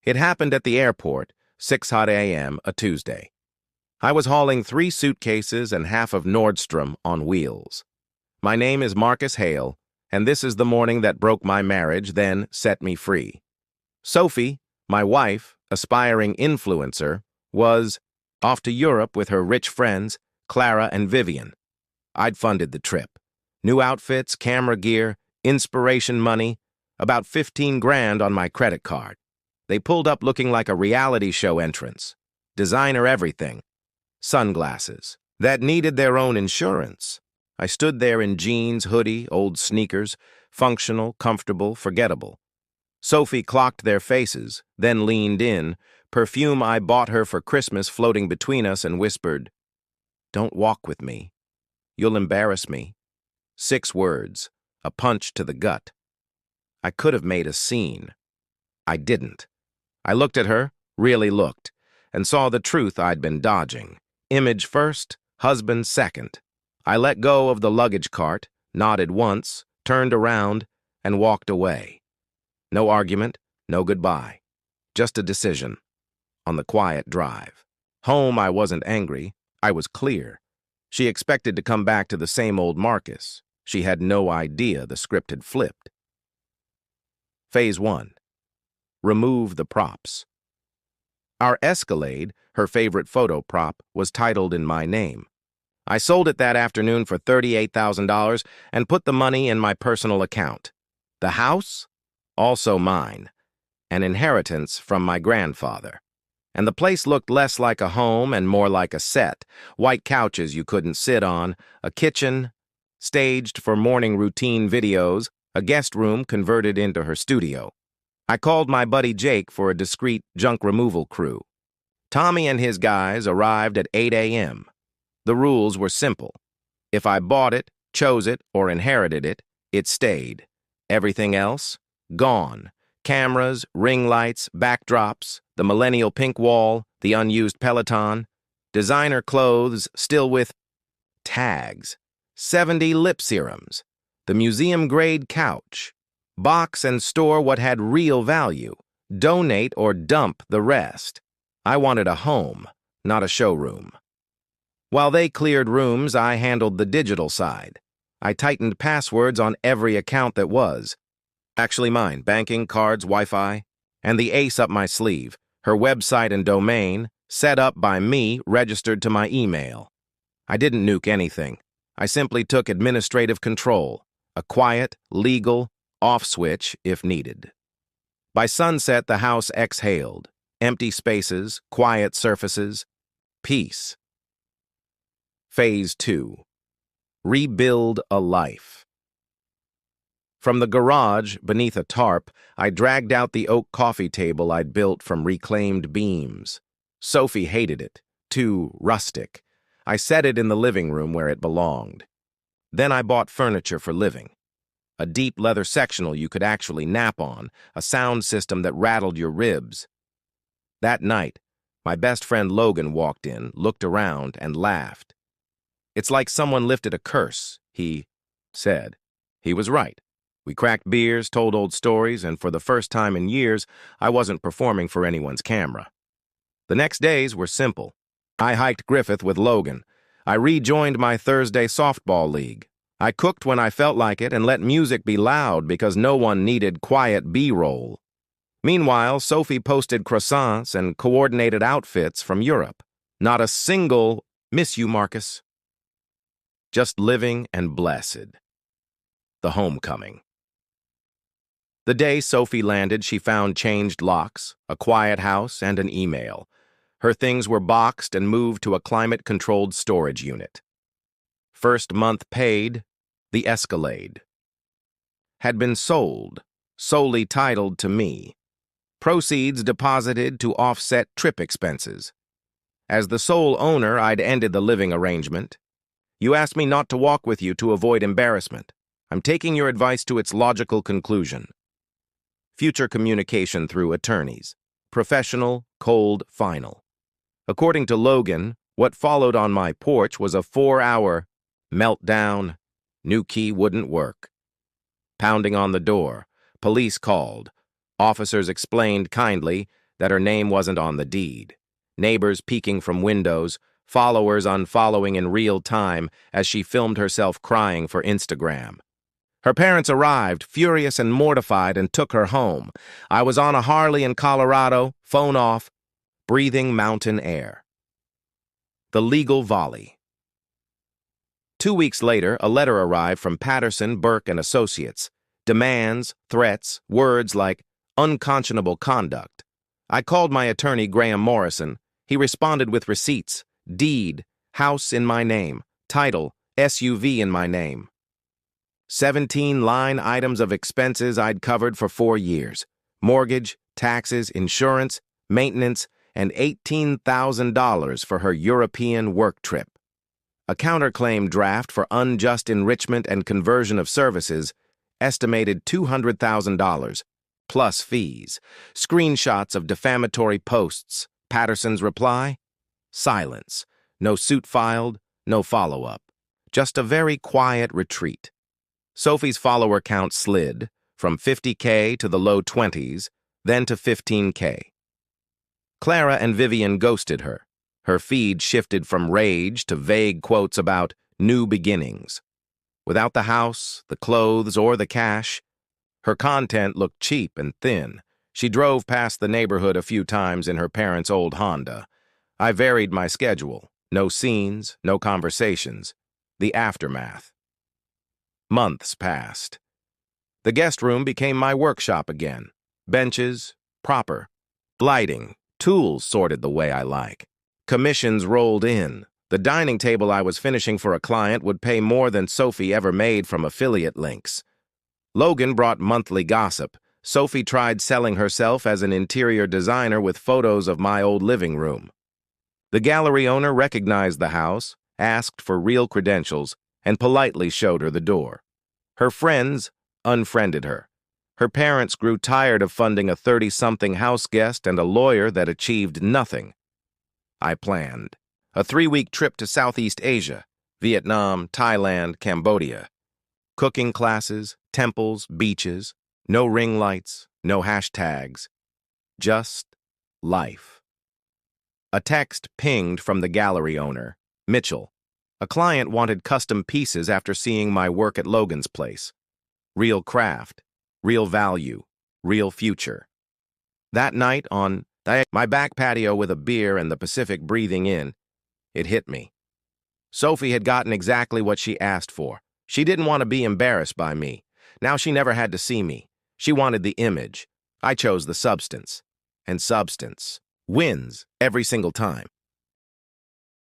It happened at the airport, 6 hot a.m., a Tuesday. I was hauling 3 suitcases and half of Nordstrom on wheels. My name is Marcus Hale, and this is the morning that broke my marriage, then set me free. Sophie, my wife, aspiring influencer, was off to Europe with her rich friends, Clara and Vivian. I'd funded the trip. New outfits, camera gear, inspiration money, about 15 grand on my credit card. They pulled up looking like a reality show entrance. Designer everything. Sunglasses that needed their own insurance. I stood there in jeans, hoodie, old sneakers, functional, comfortable, forgettable. Sophie clocked their faces, then leaned in, perfume I bought her for Christmas floating between us, and whispered, "Don't walk with me. You'll embarrass me." 6 words, a punch to the gut. I could have made a scene. I didn't. I looked at her, really looked, and saw the truth I'd been dodging. Image first, husband second. I let go of the luggage cart, nodded once, turned around, and walked away. No argument, no goodbye. Just a decision. On the quiet drive. Home, I wasn't angry. I was clear. She expected to come back to the same old Marcus. She had no idea the script had flipped. Phase 1. Remove the props. Our Escalade, her favorite photo prop, was titled in my name. I sold it that afternoon for $38,000 and put the money in my personal account. The house? Also mine. An inheritance from my grandfather. And the place looked less like a home and more like a set. White couches you couldn't sit on, a kitchen, staged for morning routine videos, a guest room converted into her studio. I called my buddy Jake for a discreet junk removal crew. Tommy and his guys arrived at 8 a.m. The rules were simple. If I bought it, chose it, or inherited it, it stayed. Everything else? Gone. Cameras, ring lights, backdrops, the millennial pink wall, the unused Peloton, designer clothes still with tags, 70 lip serums, the museum-grade couch. Box and store what had real value. Donate or dump the rest. I wanted a home, not a showroom. While they cleared rooms, I handled the digital side. I tightened passwords on every account that was. Actually mine, banking, cards, Wi-Fi, and the ace up my sleeve, her website and domain, set up by me, registered to my email. I didn't nuke anything. I simply took administrative control, a quiet, legal, off switch if needed. By sunset, the house exhaled. Empty spaces, quiet surfaces, peace. Phase 2. Rebuild a life. From the garage, beneath a tarp, I dragged out the oak coffee table I'd built from reclaimed beams. Sophie hated it. Too rustic. I set it in the living room where it belonged. Then I bought furniture for living. A deep leather sectional you could actually nap on, a sound system that rattled your ribs. That night, my best friend Logan walked in, looked around, and laughed. "It's like someone lifted a curse," he said. He was right. We cracked beers, told old stories, and for the first time in years, I wasn't performing for anyone's camera. The next days were simple. I hiked Griffith with Logan. I rejoined my Thursday softball league. I cooked when I felt like it and let music be loud because no one needed quiet B-roll. Meanwhile, Sophie posted croissants and coordinated outfits from Europe. Not a single "miss you, Marcus." Just living and blessed. The homecoming. The day Sophie landed, she found changed locks, a quiet house, and an email. Her things were boxed and moved to a climate-controlled storage unit. First month paid, the Escalade. Had been sold, solely titled to me. Proceeds deposited to offset trip expenses. As the sole owner, I'd ended the living arrangement. "You asked me not to walk with you to avoid embarrassment. I'm taking your advice to its logical conclusion." Future communication through attorneys. Professional, cold, final. According to Logan, what followed on my porch was a 4-hour meltdown. New key wouldn't work. Pounding on the door. Police called. Officers explained kindly, that her name wasn't on the deed. Neighbors peeking from windows, followers unfollowing in real time as she filmed herself crying for Instagram. Her parents arrived, furious and mortified, and took her home. I was on a Harley in Colorado, phone off, breathing mountain air. The legal volley. 2 weeks later, a letter arrived from Patterson, Burke and Associates. Demands, threats, words like unconscionable conduct. I called my attorney, Graham Morrison. He responded with receipts, deed, house in my name, title, SUV in my name. 17 line items of expenses I'd covered for 4 years. Mortgage, taxes, insurance, maintenance, and $18,000 for her European work trip. A counterclaim draft for unjust enrichment and conversion of services, estimated $200,000, plus fees. Screenshots of defamatory posts. Patterson's reply? Silence. No suit filed, no follow-up. Just a very quiet retreat. Sophie's follower count slid from 50K to the low 20s, then to 15K. Clara and Vivian ghosted her. Her feed shifted from rage to vague quotes about new beginnings. Without the house, the clothes, or the cash, her content looked cheap and thin. She drove past the neighborhood a few times in her parents' old Honda. I varied my schedule. No scenes, no conversations. The aftermath. Months passed. The guest room became my workshop again. Benches, proper. Lighting, tools sorted the way I like. Commissions rolled in. The dining table I was finishing for a client would pay more than Sophie ever made from affiliate links. Logan brought monthly gossip. Sophie tried selling herself as an interior designer with photos of my old living room. The gallery owner recognized the house, asked for real credentials, and politely showed her the door. Her friends unfriended her. Her parents grew tired of funding a 30-something house guest and a lawyer that achieved nothing. I planned a 3-week trip to Southeast Asia, Vietnam, Thailand, Cambodia. Cooking classes, temples, beaches, no ring lights, no hashtags. Just life. A text pinged from the gallery owner, Mitchell. A client wanted custom pieces after seeing my work at Logan's place. Real craft, real value, real future. That night on my back patio with a beer and the Pacific breathing in, it hit me. Sophie had gotten exactly what she asked for. She didn't want to be embarrassed by me. Now she never had to see me. She wanted the image. I chose the substance. And substance wins every single time.